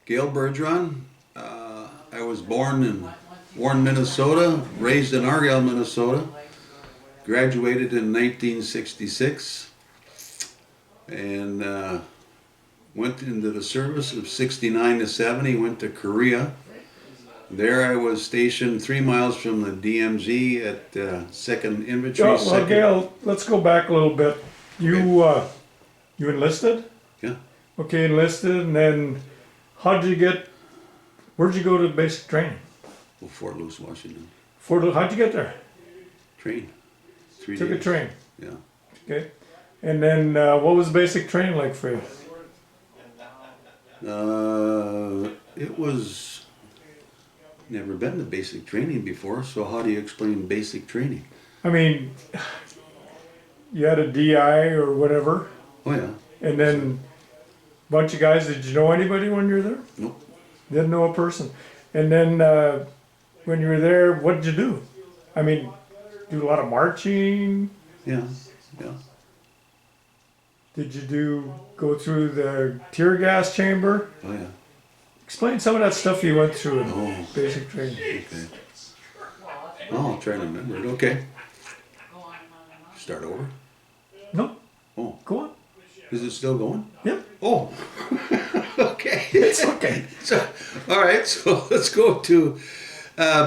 Gayle Bergeron. I was born in Warren, Minnesota, raised in Argyle, Minnesota. Graduated in 1966 and went into the service of 69 to 70, went to Korea. There I was stationed 3 miles from the DMZ at 2nd Infantry. Well, Gayle, let's go back a little bit. You Okay. you enlisted? Yeah. Okay, enlisted, and then where'd you go to basic training? Well, Fort Lewis, Washington. How'd you get there? Train. 3 Took days. a train. Yeah. Okay. And then what was basic training like for you? It was never been to basic training before, so how do you explain basic training? I mean, you had a DI or whatever, Oh yeah. and then bunch of guys. Did you know anybody when you were there? Nope. Didn't know a person. And then when you were there, what did you do? I mean, do a lot of marching? Yeah. Yeah. Did you go through the tear gas chamber? Oh yeah. Explain some of that stuff you went through in Oh. basic training. Okay. Oh, I'm trying to remember it. Okay. Start over. No, Oh, go on. is it still going? Yep, Oh. Okay. it's okay. So, all right. So let's go to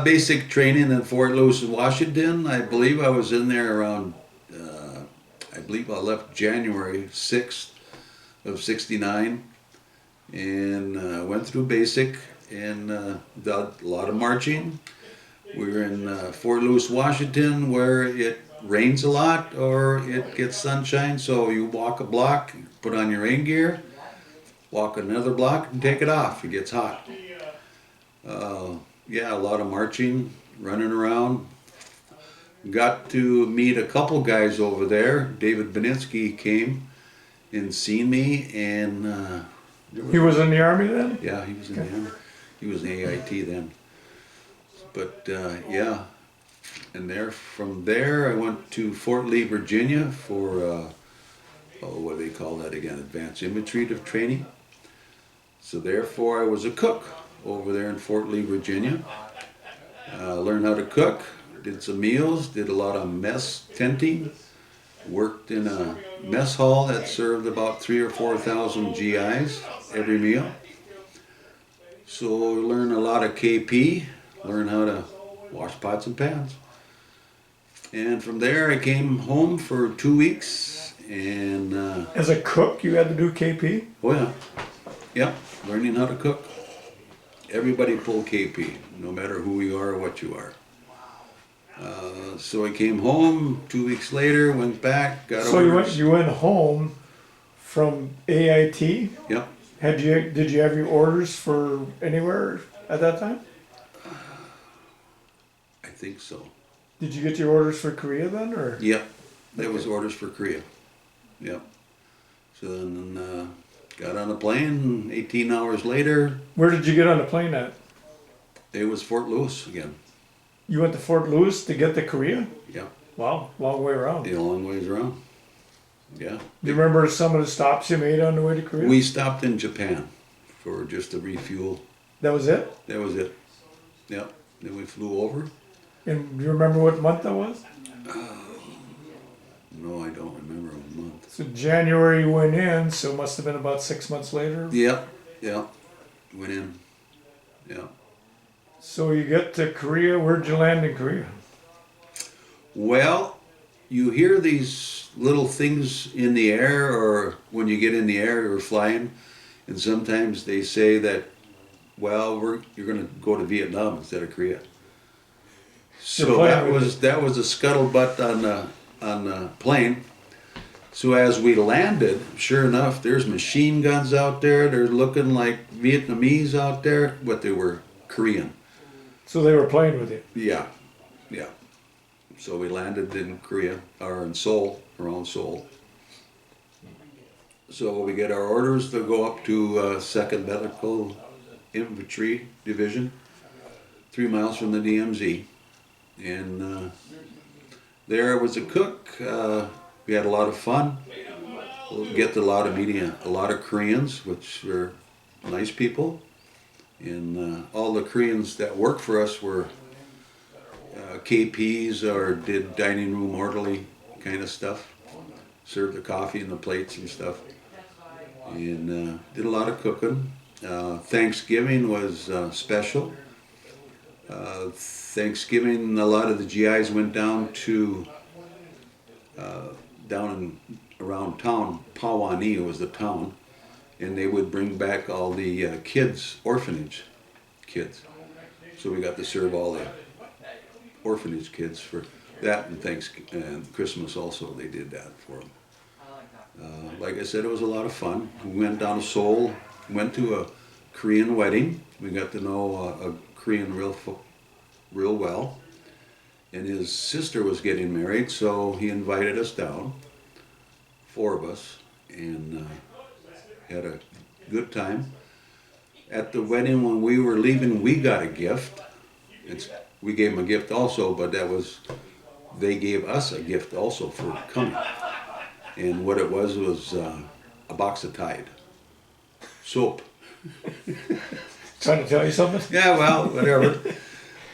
basic training in Fort Lewis, Washington. I believe I was in there around. I believe I left January 6th of '69, and went through basic and did a lot of marching. We were in Fort Lewis, Washington, where it rains a lot or it gets sunshine. So you walk a block, put on your rain gear, walk another block, and take it off. It gets hot. Yeah, a lot of marching, running around. Got to meet a couple guys over there. David Beninsky came and seen me, and He was in the army then? yeah, he was in the army. He was in AIT then. But yeah, and from there I went to Fort Lee, Virginia for what do they call that again? Advanced infantry training. So therefore I was a cook over there in Fort Lee, Virginia. Learned how to cook, did some meals, did a lot of mess tenting, worked in a mess hall that served about 3,000 or 4,000 GIs every meal. So learned a lot of KP, learned how to wash pots and pans. And from there I came home for 2 weeks and As a cook, you had to do KP? oh yeah, yep, learning how to cook. Everybody pull KP, no matter who you are or what you are. So I came home 2 weeks later, went back, got So orders. you went home from AIT? Yep. Did you have your orders for anywhere at that time? I think so. Did you get your orders for Korea then, or? Yep, that was orders for Korea. Yep. So then got on a plane. 18 hours later, Where did you get on the plane at? it was Fort Lewis again. You went to Fort Lewis to get to Korea? Yep, Wow, long way around. a long ways around. Yeah. Do you remember some of the stops you made on the way to Korea? We stopped in Japan for just a refuel. That was it? That was it. Yep. Then we flew over. And do you remember what month that was? No, I don't remember a month. So January you went in, so it must have been about 6 months later. Yep, yep. Went in. Yep. So you get to Korea, where'd you land in Korea? Well, you hear these little things in the air, or when you get in the air or flying, and sometimes they say that, well, you're going to go to Vietnam instead of Korea. So that was a scuttlebutt on the plane. So as we landed, sure enough, there's machine guns out there. They're looking like Vietnamese out there, but they were Korean. So they were playing with you. Yeah, yeah. So we landed in Korea, or in Seoul, around Seoul. So we get our orders to go up to 2nd Medical Infantry Division, 3 miles from the DMZ. And there I was a cook. We had a lot of fun. We'll get to a lot of media, a lot of Koreans, which were nice people. And all the Koreans that worked for us were KPs or did dining room orderly kind of stuff. Served the coffee and the plates and stuff. And did a lot of cooking. Thanksgiving was special. Thanksgiving, a lot of the GIs went down to around town. Pawnee was the town, and they would bring back all the kids, orphanage kids. So we got to serve all the orphanage kids for that, and Christmas also they did that for them. Like I said, it was a lot of fun. We went down to Seoul, went to a Korean wedding. We got to know a Korean real well. And his sister was getting married, so he invited us down, 4 of us, and had a good time. At the wedding, when we were leaving, we got a gift. We gave them a gift also, but they gave us a gift also for coming. And what it was a box of Tide soap. Trying to tell you something? Yeah, well, whatever.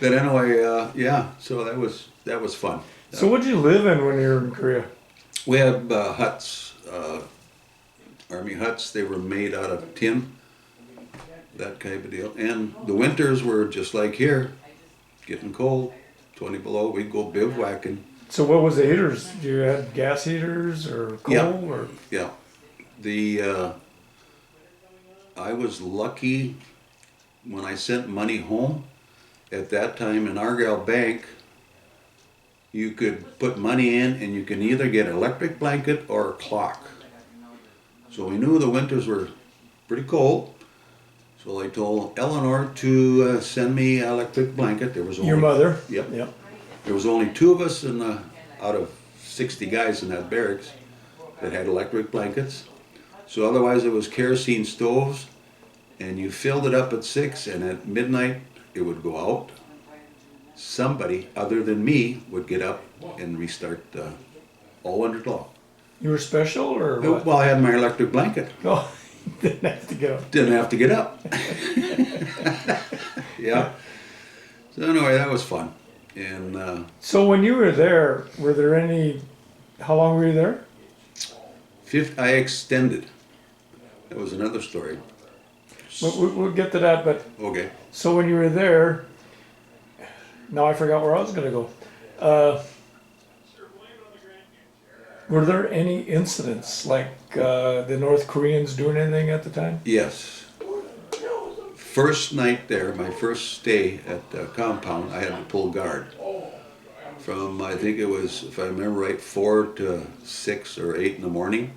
But anyway, yeah. So that was fun. So what'd you live in when you were in Korea? We had huts, army huts. They were made out of tin, that kind of deal. And the winters were just like here, getting cold, 20 below. We'd go bivouacking. So what was the heaters? You had gas heaters or coal? Yeah. Or? Yeah. I was lucky when I sent money home. At that time in Argyle Bank, you could put money in and you can either get an electric blanket or a clock. So we knew the winters were pretty cold. So I told Eleanor to send me an electric blanket. There was only, Your mother? Yep. Yep. There was only 2 of us out of 60 guys in that barracks that had electric blankets. So otherwise it was kerosene stoves, and you filled it up at 6, and at midnight it would go out. Somebody other than me would get up and restart all winter long. You were special or what? Well, I had my electric blanket. No, didn't have to go. Didn't have to get up. Yeah. So anyway, that was fun. And So when you were there, were there any, how long were you there? I extended. That was another story. We'll get to that, but Okay. so when you were there, now I forgot where I was gonna go. Were there any incidents, like the North Koreans doing anything at the time? Yes. First night there, my first stay at the compound, I had to pull guard. From, I think it was, if I remember right, 4 to 6 or 8 in the morning.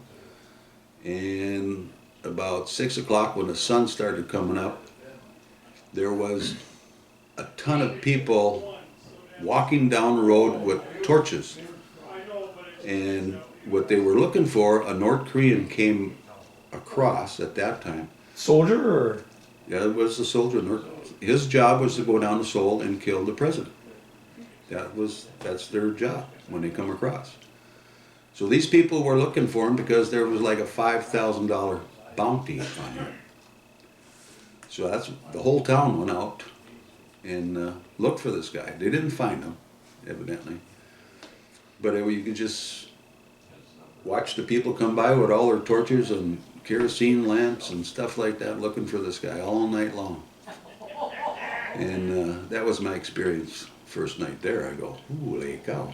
And about 6 o'clock when the sun started coming up, there was a ton of people walking down the road with torches. And what they were looking for, a North Korean came across at that time. Soldier or? Yeah, it was a soldier. His job was to go down to Seoul and kill the president. That's their job when they come across. So these people were looking for him because there was like a $5,000 bounty on him. So the whole town went out and looked for this guy. They didn't find him, evidently. But you could just watch the people come by with all their torches and kerosene lamps and stuff like that, looking for this guy all night long. And that was my experience. First night there, I go, holy cow.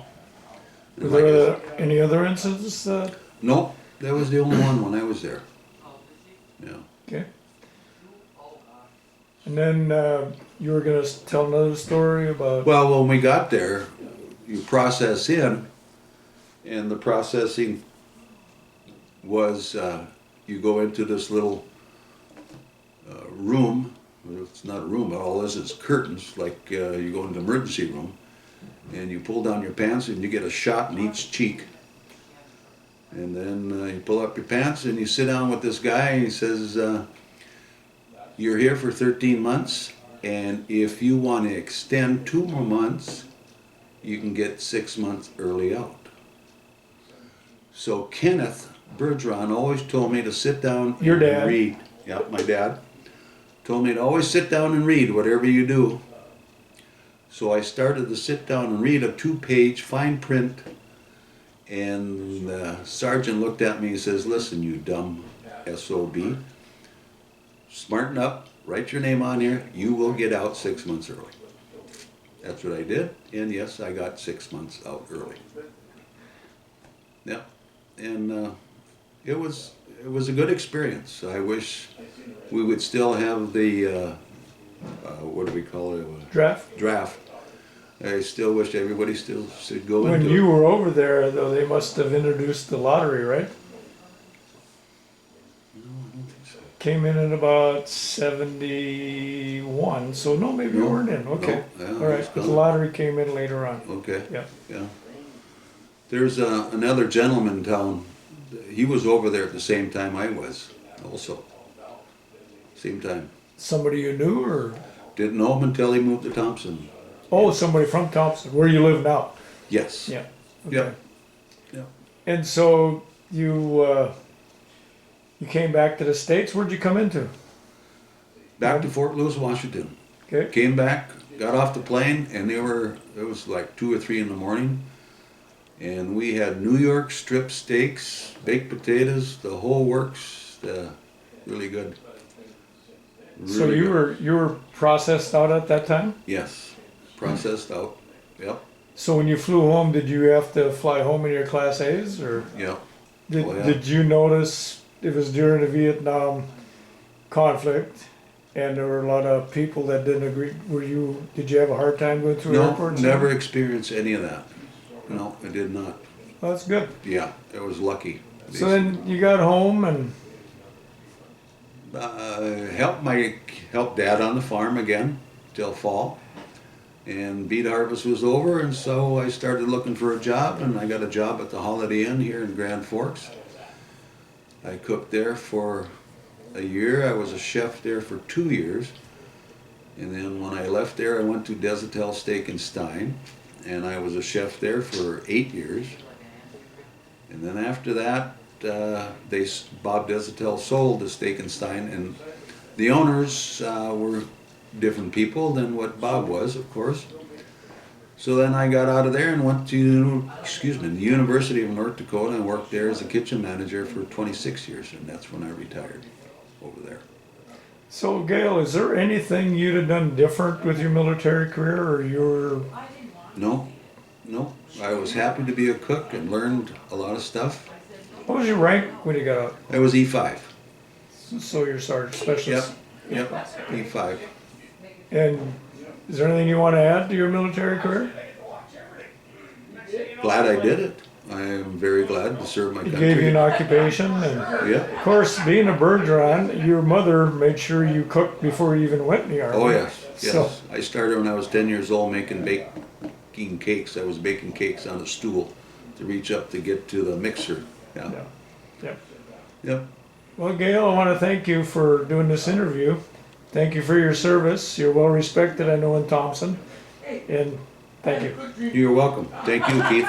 Were there any other incidents? Nope, that was the only one when I was there. Yeah. Okay. And then you were going to tell another story about... Well, when we got there, you process in, and the processing was you go into this little room. It's not a room, but all this is curtains, like you go into the emergency room, and you pull down your pants and you get a shot in each cheek. And then you pull up your pants and you sit down with this guy and he says, you're here for 13 months, and if you want to extend 2 more months, you can get 6 months early out. So Kenneth Bergeron always told me to sit down Your and dad? read. Yeah, my dad. told me to always sit down and read whatever you do. So I started to sit down and read a 2-page fine print, and the sergeant looked at me and says, "Listen, you dumb SOB, smarten up, write your name on here, you will get out 6 months early." That's what I did, and yes, I got 6 months out early. Yeah, and it was a good experience. I wish we would still have the what do we call it? Draft. I still wish everybody still should go When into you it. were over there, though, they must have introduced the lottery, right? No, I don't think so. Came in at about 71, so no, maybe you No, weren't in. Okay, no, yeah, all right. it's But the gone. lottery came in later on. Okay. Yeah. Yeah. There's another gentleman in town. He was over there at the same time I was, also. Same time. Somebody you knew, or Didn't know him until he moved to Thompson. somebody from Thompson, where you live now? Yes. Yeah. Yep. Yep. And so you came back to the States. Where'd you come into? Back to Fort Lewis, Washington. Okay. Came back, got off the plane, and it was like 2 or 3 in the morning. And we had New York strip steaks, baked potatoes, the whole works. Really good. So Really good. you were processed out at that time? Yes, processed out. Yep, So when you flew home, did you have to fly home in your Class A's, or yep. did, Oh, yeah. did you notice it was during the Vietnam conflict, and there were a lot of people that didn't agree? Did you have a hard time going through No, airports? never experienced any of that. No, I did not. Well, that's good. Yeah, I was lucky. So then you got home and Helped Dad on the farm again till fall, and beet harvest was over, and so I started looking for a job, and I got a job at the Holiday Inn here in Grand Forks. I cooked there for a year. I was a chef there for 2 years, and then when I left there, I went to Desatel Steak and Stein, and I was a chef there for 8 years. And then after that, Bob Desatel sold the Steak and Stein, and the owners were different people than what Bob was, of course. So then I got out of there and went to, the University of North Dakota, and worked there as a kitchen manager for 26 years, and that's when I retired over there. so Gayle, is there anything you'd have done different with your military career, or your? No, I was happy to be a cook and learned a lot of stuff. What was your rank when you got out? I was E5. So you're sergeant specialist. Yep, E5. And is there anything you want to add to your military career? Glad I did it. I am very glad to serve my It country. gave you an occupation, and Yeah. of course, being a Bergeron, your mother made sure you cooked before you even went in the army. Oh yes, yes. So- I started when I was 10 years old baking cakes. I was baking cakes on a stool to reach up to get to the mixer. Yeah. Yeah. Yep. Yep. Well, Gayle, I want to thank you for doing this interview. Thank you for your service. You're well respected, I know, in Thompson. And thank you. You're welcome. Thank you, Keith.